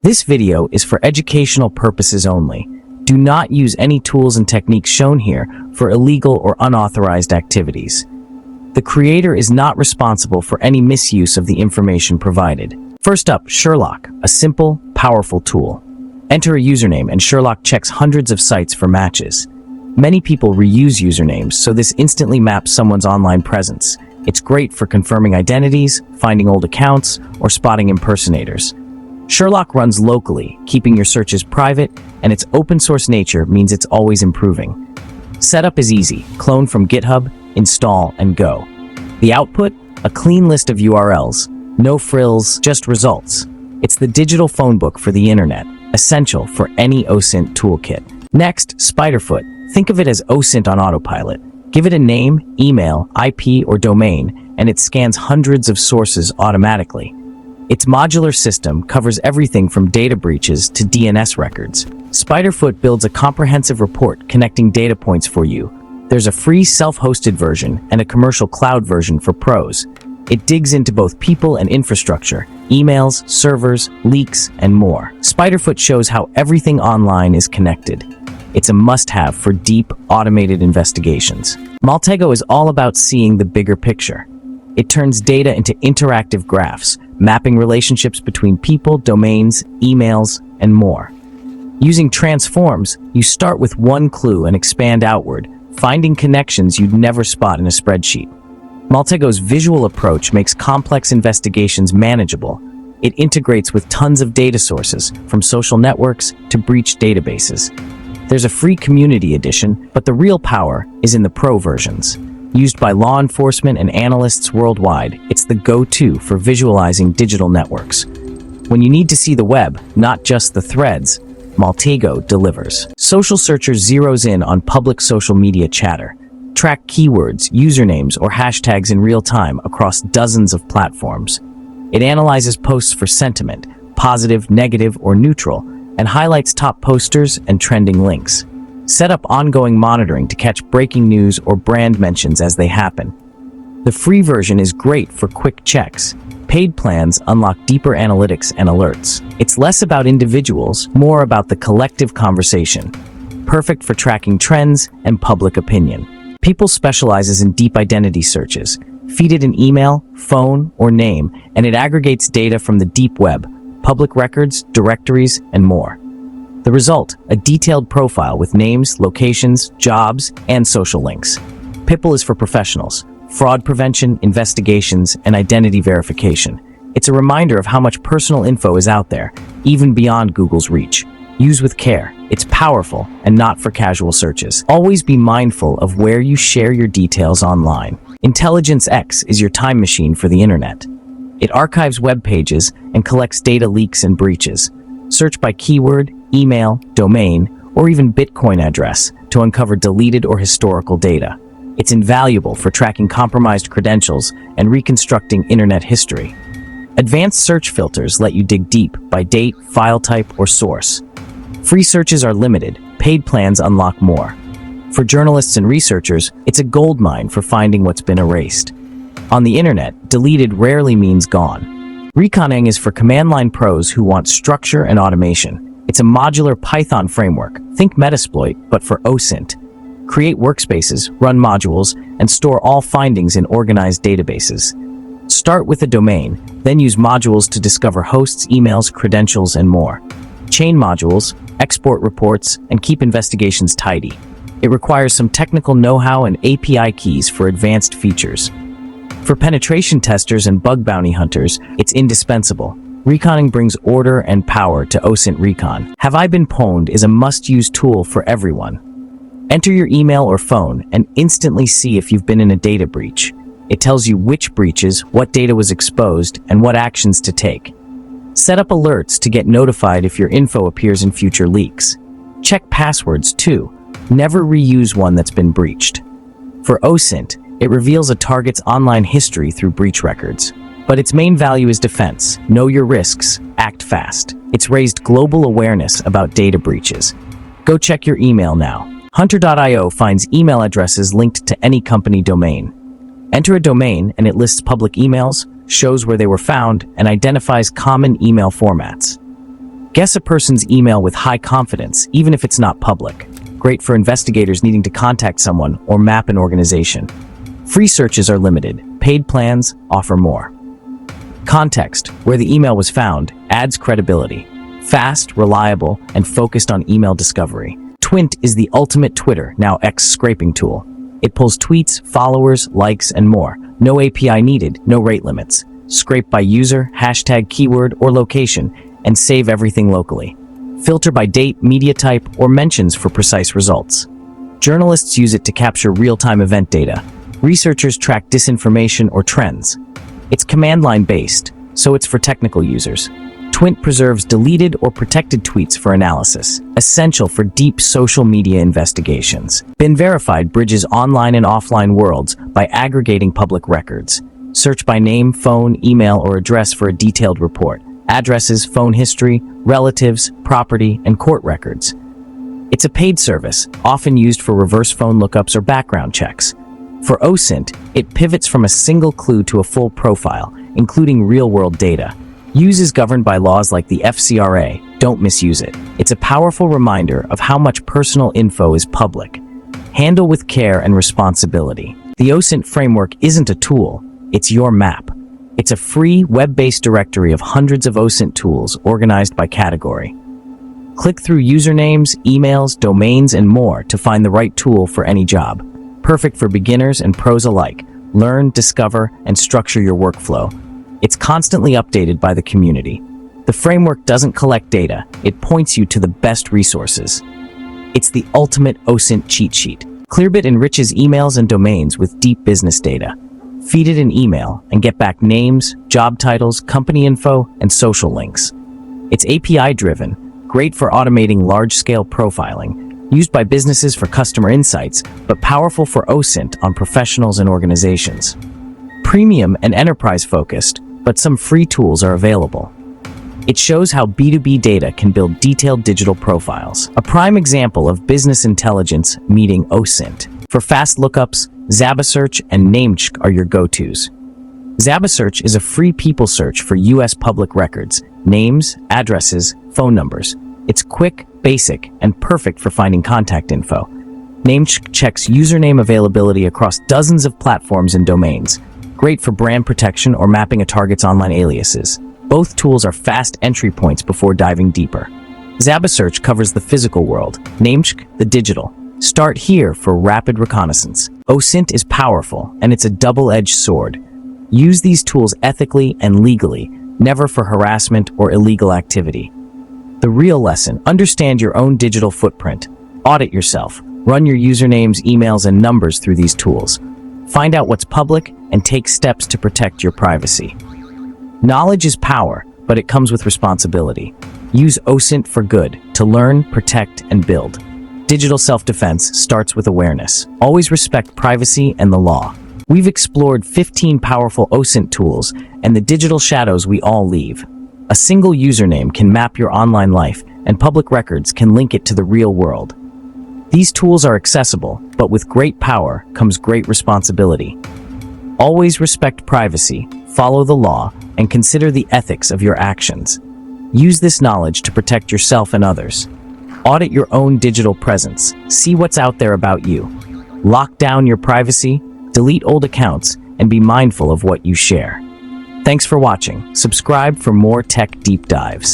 This video is for educational purposes only. Do not use any tools and techniques shown here for illegal or unauthorized activities. The creator is not responsible for any misuse of the information provided. First up, Sherlock, a simple, powerful tool. Enter a username and Sherlock checks hundreds of sites for matches. Many people reuse usernames, so this instantly maps someone's online presence. It's great for confirming identities, finding old accounts, or spotting impersonators. Sherlock runs locally, keeping your searches private, and its open-source nature means it's always improving. Setup is easy. Clone from GitHub, install, and go. The output? A clean list of URLs. No frills, just results. It's the digital phone book for the internet, essential for any OSINT toolkit. Next, SpiderFoot. Think of it as OSINT on autopilot. Give it a name, email, IP, or domain, and it scans hundreds of sources automatically. Its modular system covers everything from data breaches to DNS records. SpiderFoot builds a comprehensive report connecting data points for you. There's a free self-hosted version and a commercial cloud version for pros. It digs into both people and infrastructure, emails, servers, leaks, and more. SpiderFoot shows how everything online is connected. It's a must-have for deep, automated investigations. Maltego is all about seeing the bigger picture. It turns data into interactive graphs, mapping relationships between people, domains, emails, and more. Using transforms, you start with one clue and expand outward, finding connections you'd never spot in a spreadsheet. Maltego's visual approach makes complex investigations manageable. It integrates with tons of data sources, from social networks to breached databases. There's a free community edition, but the real power is in the pro versions. Used by law enforcement and analysts worldwide, it's the go-to for visualizing digital networks. When you need to see the web, not just the threads, Maltego delivers. Social Searcher zeroes in on public social media chatter. Track keywords, usernames, or hashtags in real time across dozens of platforms. It analyzes posts for sentiment, positive, negative, or neutral, and highlights top posters and trending links. Set up ongoing monitoring to catch breaking news or brand mentions as they happen. The free version is great for quick checks. Paid plans unlock deeper analytics and alerts. It's less about individuals, more about the collective conversation. Perfect for tracking trends and public opinion. People specializes in deep identity searches. Feed it an email, phone, or name, and it aggregates data from the deep web, public records, directories, and more. The result, a detailed profile with names, locations, jobs, and social links. PIPL is for professionals, fraud prevention, investigations, and identity verification. It's a reminder of how much personal info is out there, even beyond Google's reach. Use with care. It's powerful and not for casual searches. Always be mindful of where you share your details online. Intelligence X is your time machine for the internet. It archives web pages and collects data leaks and breaches. Search by keyword, email, domain, or even Bitcoin address to uncover deleted or historical data. It's invaluable for tracking compromised credentials and reconstructing internet history. Advanced search filters let you dig deep by date, file type, or source. Free searches are limited, paid plans unlock more. For journalists and researchers, it's a goldmine for finding what's been erased. On the internet, deleted rarely means gone. Reconning is for command line pros who want structure and automation. It's a modular Python framework. Think Metasploit, but for OSINT. Create workspaces, run modules, and store all findings in organized databases. Start with a domain, then use modules to discover hosts, emails, credentials, and more. Chain modules, export reports, and keep investigations tidy. It requires some technical know-how and API keys for advanced features. For penetration testers and bug bounty hunters, it's indispensable. Reconning brings order and power to OSINT Recon. Have I Been Pwned is a must-use tool for everyone. Enter your email or phone and instantly see if you've been in a data breach. It tells you which breaches, what data was exposed, and what actions to take. Set up alerts to get notified if your info appears in future leaks. Check passwords too. Never reuse one that's been breached. For OSINT, it reveals a target's online history through breach records. But its main value is defense. Know your risks, act fast. It's raised global awareness about data breaches. Go check your email now. Hunter.io finds email addresses linked to any company domain. Enter a domain and it lists public emails, shows where they were found, and identifies common email formats. Guess a person's email with high confidence, even if it's not public. Great for investigators needing to contact someone or map an organization. Free searches are limited. Paid plans offer more. Context, where the email was found, adds credibility. Fast, reliable, and focused on email discovery. Twint is the ultimate Twitter, now X scraping tool. It pulls tweets, followers, likes, and more. No API needed, no rate limits. Scrape by user, hashtag, keyword, or location, and save everything locally. Filter by date, media type, or mentions for precise results. Journalists use it to capture real-time event data. Researchers track disinformation or trends. It's command line based, so it's for technical users. Twint preserves deleted or protected tweets for analysis, essential for deep social media investigations. Been Verified bridges online and offline worlds by aggregating public records. Search by name, phone, email, or address for a detailed report. Addresses, phone history, relatives, property, and court records. It's a paid service, often used for reverse phone lookups or background checks. For OSINT, it pivots from a single clue to a full profile, including real-world data. Use is governed by laws like the FCRA. Don't misuse it. It's a powerful reminder of how much personal info is public. Handle with care and responsibility. The OSINT framework isn't a tool, it's your map. It's a free, web-based directory of hundreds of OSINT tools organized by category. Click through usernames, emails, domains, and more to find the right tool for any job. Perfect for beginners and pros alike. Learn, discover, and structure your workflow. It's constantly updated by the community. The framework doesn't collect data, it points you to the best resources. It's the ultimate OSINT cheat sheet. Clearbit enriches emails and domains with deep business data. Feed it an email and get back names, job titles, company info, and social links. It's API-driven, great for automating large-scale profiling, used by businesses for customer insights, but powerful for OSINT on professionals and organizations. Premium and enterprise-focused, but some free tools are available. It shows how B2B data can build detailed digital profiles. A prime example of business intelligence meeting OSINT. For fast lookups, Zabasearch and Namecheck are your go-tos. Zabasearch is a free people search for US public records, names, addresses, phone numbers. It's quick, basic, and perfect for finding contact info. Namecheck checks username availability across dozens of platforms and domains. Great for brand protection or mapping a target's online aliases. Both tools are fast entry points before diving deeper. Zabasearch covers the physical world, Namecheck the digital. Start here for rapid reconnaissance. OSINT is powerful, and it's a double-edged sword. Use these tools ethically and legally, never for harassment or illegal activity. The real lesson: understand your own digital footprint. Audit yourself. Run your usernames, emails, and numbers through these tools. Find out what's public and take steps to protect your privacy. Knowledge is power, but it comes with responsibility. Use OSINT for good, to learn, protect, and build. Digital self-defense starts with awareness. Always respect privacy and the law. We've explored 15 powerful OSINT tools and the digital shadows we all leave. A single username can map your online life, and public records can link it to the real world. These tools are accessible, but with great power comes great responsibility. Always respect privacy, follow the law, and consider the ethics of your actions. Use this knowledge to protect yourself and others. Audit your own digital presence. See what's out there about you. Lock down your privacy, delete old accounts, and be mindful of what you share. Thanks for watching. Subscribe for more tech deep dives.